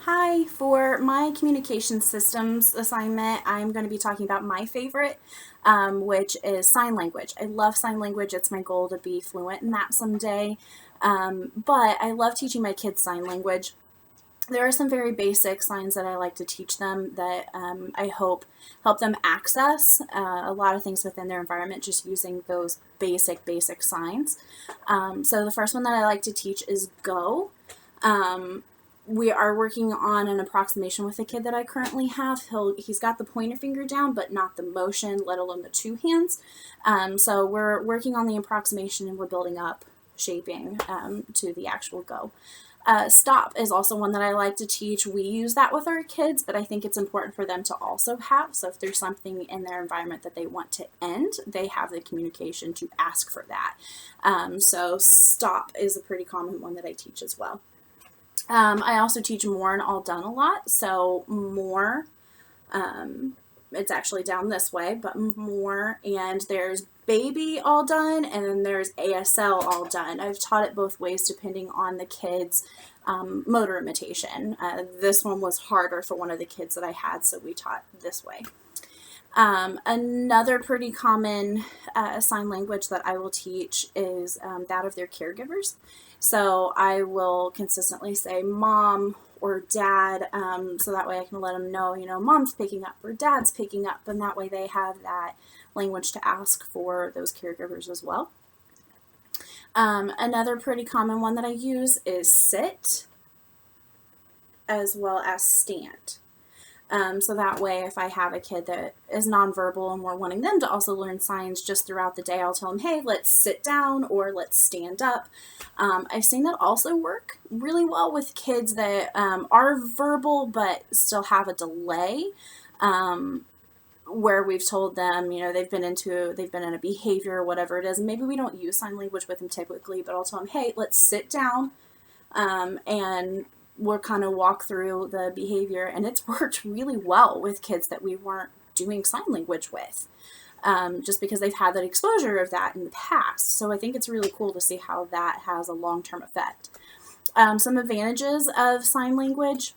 Hi, for my communication systems assignment, I'm going to be talking about my favorite, which is sign language. I love sign language. It's my goal to be fluent in that someday. But I love teaching my kids sign language. There are some very basic signs that I like to teach them that I hope help them access a lot of things within their environment just using those basic signs. So the first one that I like to teach is go. Um, we are working on an approximation with the kid that I currently have. He's got the pointer finger down, but not the motion, let alone the two hands. So we're working on the approximation and we're building up shaping to the actual go. Stop is also one that I like to teach. We use that with our kids, but I think it's important for them to also have. So if there's something in their environment that they want to end, they have the communication to ask for that. So stop is a pretty common one that I teach as well. I also teach more and all done a lot. So more, it's actually down this way, but more, and there's baby all done, and then there's ASL all done. I've taught it both ways depending on the kids' motor imitation. This one was harder for one of the kids that I had, so we taught this way. Another pretty common sign language that I will teach is that of their caregivers. So I will consistently say mom or dad, so that way I can let them know, mom's picking up or dad's picking up, and that way they have that language to ask for those caregivers as well. Another pretty common one that I use is sit as well as stand. So that way, if I have a kid that is nonverbal and we're wanting them to also learn signs just throughout the day, I'll tell them, hey, let's sit down or let's stand up. I've seen that also work really well with kids that are verbal but still have a delay. Where we've told them, they've been in a behavior or whatever it is, and maybe we don't use sign language with them typically, but I'll tell them, hey, let's sit down, and we'll kind of walk through the behavior, and it's worked really well with kids that we weren't doing sign language with, just because they've had that exposure of that in the past. So I think it's really cool to see how that has a long-term effect. Some advantages of sign language: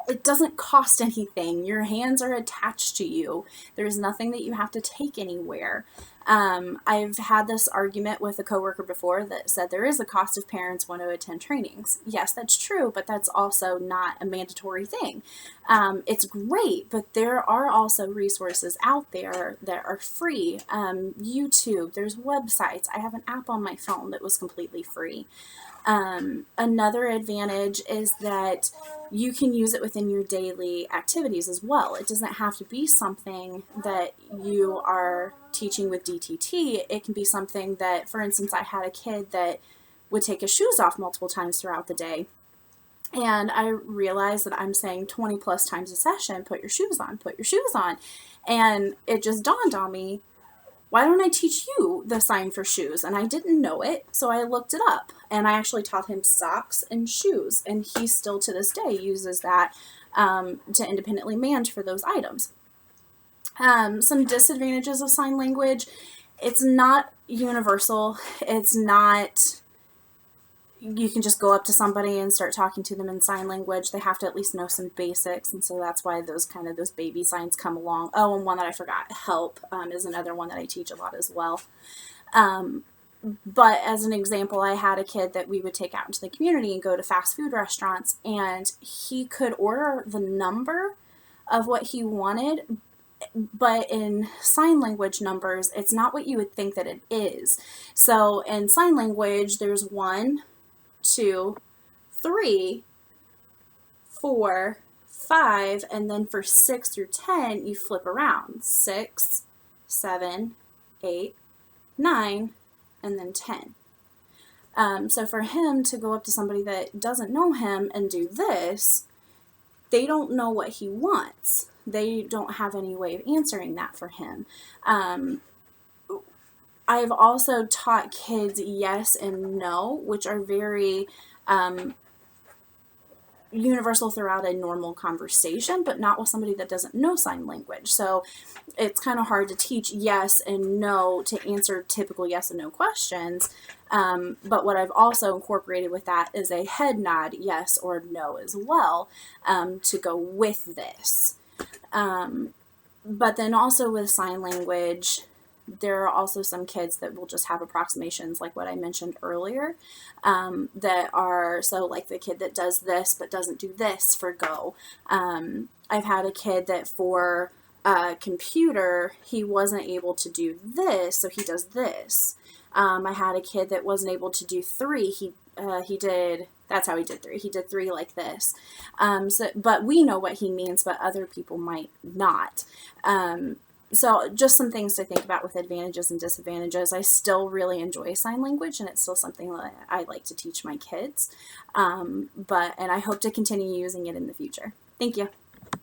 it doesn't cost anything. Your hands are attached to you. There's nothing that you have to take anywhere. I've had this argument with a coworker before that said there is a cost if parents want to attend trainings. Yes, that's true, but that's also not a mandatory thing. It's great, but there are also resources out there that are free. YouTube, there's websites. I have an app on my phone that was completely free. Another advantage is that you can use it within your daily activities as well. It doesn't have to be something that you are teaching with DTT. It can be something that, for instance, I had a kid that would take his shoes off multiple times throughout the day. And I realized that I'm saying 20 plus times a session, put your shoes on, put your shoes on. And it just dawned on me, why don't I teach you the sign for shoes? And I didn't know it, so I looked it up, and I actually taught him socks and shoes, and he still to this day uses that to independently manage for those items. Some disadvantages of sign language: it's not universal. It's not, you can just go up to somebody and start talking to them in sign language. They have to at least know some basics, and so that's why those baby signs come along. Oh, and one that I forgot, help, is another one that I teach a lot as well. But as an example, I had a kid that we would take out into the community and go to fast food restaurants, and he could order the number of what he wanted, but in sign language numbers, it's not what you would think that it is. So in sign language, there's 1, 2, 3, 4, 5, and then for 6 through 10, you flip around. 6, 7, 8, 9, and then 10. So for him to go up to somebody that doesn't know him and do this, they don't know what he wants. They don't have any way of answering that for him. I've also taught kids yes and no, which are very universal throughout a normal conversation, but not with somebody that doesn't know sign language. So it's kind of hard to teach yes and no to answer typical yes and no questions. But what I've also incorporated with that is a head nod, yes or no as well, to go with this. But then also with sign language, there are also some kids that will just have approximations like what I mentioned earlier, that are, so like the kid that does this but doesn't do this for go. I've had a kid that for computer, he wasn't able to do this, so he does this. I had a kid that wasn't able to do 3. He did, that's how he did 3. He did 3 like this. But we know what he means, but other people might not. So just some things to think about with advantages and disadvantages. I still really enjoy sign language, and it's still something that I like to teach my kids. And I hope to continue using it in the future. Thank you.